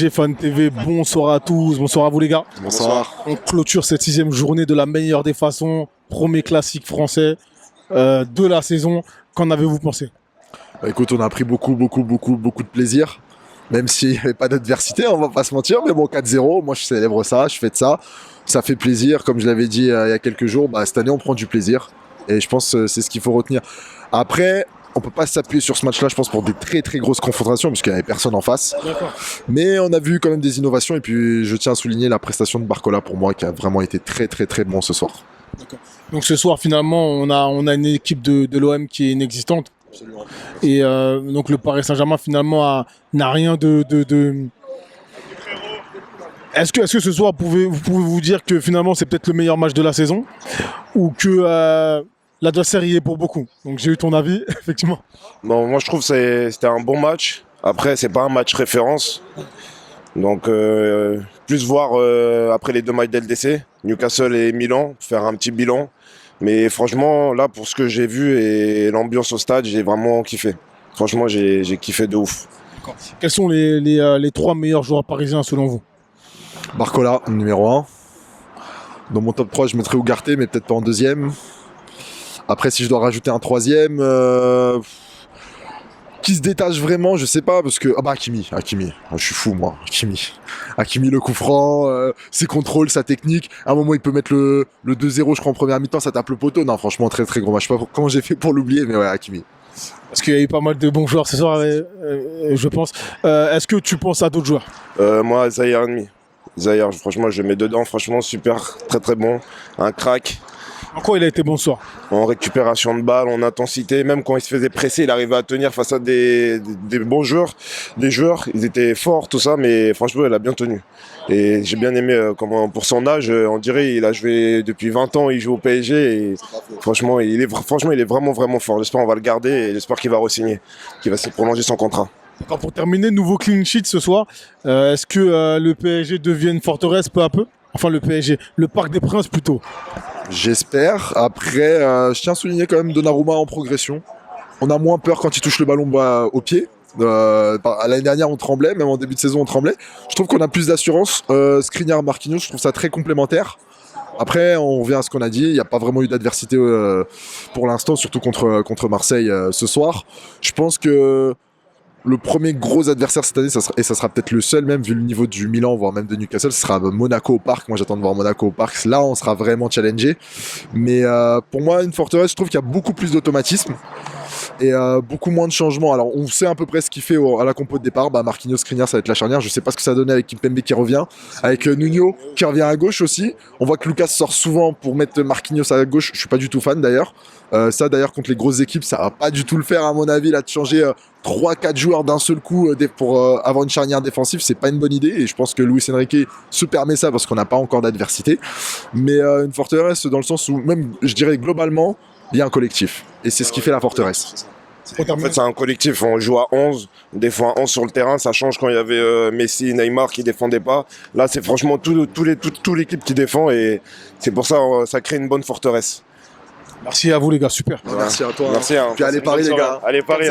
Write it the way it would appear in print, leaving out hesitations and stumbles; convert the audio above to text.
BG Fan TV, bonsoir à tous, bonsoir à vous les gars. Bonsoir. On clôture cette 6e journée de la meilleure des façons, premier classique français de la saison. Qu'en avez-vous pensé? Écoute, on a pris beaucoup de plaisir, même s'il n'y avait pas d'adversité, on va pas se mentir, mais bon, 4-0, moi je célèbre ça, je fête ça, ça fait plaisir, comme je l'avais dit il y a quelques jours, cette année on prend du plaisir, et je pense que c'est ce qu'il faut retenir. Après, on peut pas s'appuyer sur ce match-là, je pense, pour des très grosses confrontations, parce qu'il n'y avait personne en face. D'accord. Mais on a vu quand même des innovations, et puis je tiens à souligner la prestation de Barcola pour moi, qui a vraiment été très bon ce soir. D'accord. Donc ce soir, finalement, on a une équipe de l'OM qui est inexistante. Absolument. Et donc le Paris Saint-Germain, finalement, n'a rien de... Est-ce que ce soir, vous pouvez vous dire que finalement, c'est peut-être le meilleur match de la saison, ou que l'adversaire y est pour beaucoup? Donc j'ai eu ton avis, effectivement. Bon, moi je trouve que c'était un bon match. Après, c'est pas un match référence. Donc, plus voir après les deux matchs d'LDC, Newcastle et Milan, faire un petit bilan. Mais franchement, là, pour ce que j'ai vu et l'ambiance au stade, j'ai vraiment kiffé. Franchement, j'ai kiffé de ouf. Quels sont les 3 meilleurs joueurs parisiens selon vous? Barcola, numéro 1. Dans mon top 3, je mettrais Ugarte, mais peut-être pas en deuxième. Après, si je dois rajouter un troisième, qui se détache vraiment, je sais pas, parce que... Hakimi. Je suis fou, moi. Hakimi, le coup franc, ses contrôles, sa technique. À un moment, il peut mettre le 2-0, je crois, en première mi-temps, ça tape le poteau. Non, franchement, très gros match. Je sais pas comment j'ai fait pour l'oublier, mais ouais, Hakimi. Parce qu'il y a eu pas mal de bons joueurs ce soir, je pense. Est-ce que tu penses à d'autres joueurs? Moi, Zahir ennemi. Zahir, franchement, je le mets dedans. Franchement, super, très bon. Un crack. En quoi il a été bon ce soir? En récupération de balles, en intensité, même quand il se faisait presser, il arrivait à tenir face à des bons joueurs. Des joueurs, ils étaient forts, tout ça, mais franchement, il a bien tenu. Et j'ai bien aimé comment, pour son âge, on dirait il a joué depuis 20 ans, il joue au PSG. Et franchement, il est vraiment fort. J'espère qu'on va le garder et j'espère qu'il va re-signer, qu'il va se prolonger son contrat. D'accord, pour terminer, nouveau clean sheet ce soir. Est-ce que le PSG devient une forteresse peu à peu? Enfin, le PSG, le Parc des Princes plutôt. J'espère. Après, je tiens à souligner quand même Donnarumma en progression. On a moins peur quand il touche le ballon au pied. L'année dernière, on tremblait, même en début de saison, on tremblait. Je trouve qu'on a plus d'assurance. Skriniar, Marquinhos, je trouve ça très complémentaire. Après, on revient à ce qu'on a dit. Il n'y a pas vraiment eu d'adversité pour l'instant, surtout contre Marseille ce soir. Je pense que le premier gros adversaire cette année, ça sera peut-être le seul, même vu le niveau du Milan, voire même de Newcastle, ce sera Monaco au Parc. Moi, j'attends de voir Monaco au Parc. Là, on sera vraiment challengé. Mais pour moi, une forteresse, je trouve qu'il y a beaucoup plus d'automatisme et beaucoup moins de changements. Alors, on sait à peu près ce qu'il fait à la compo de départ. Marquinhos, Skriniar, ça va être la charnière. Je sais pas ce que ça a donné avec Kimpembe qui revient, avec Nuno qui revient à gauche aussi. On voit que Lucas sort souvent pour mettre Marquinhos à gauche. Je suis pas du tout fan d'ailleurs. Ça d'ailleurs contre les grosses équipes, ça va pas du tout le faire à mon avis là de changer 3-4 joueurs d'un seul coup pour avoir une charnière défensive, c'est pas une bonne idée et je pense que Luis Enrique se permet ça parce qu'on n'a pas encore d'adversité. Mais une forteresse dans le sens où même je dirais globalement il y a un collectif et c'est ce qui fait la forteresse. En fait, c'est un collectif. On joue à 11, des fois à 11 sur le terrain. Ça change quand il y avait Messi, Neymar qui défendaient pas. Là, c'est franchement toute l'équipe qui défend et c'est pour ça ça crée une bonne forteresse. Merci à vous les gars, super. Merci à toi. Merci. Puis allez Paris les gars. Allez Paris.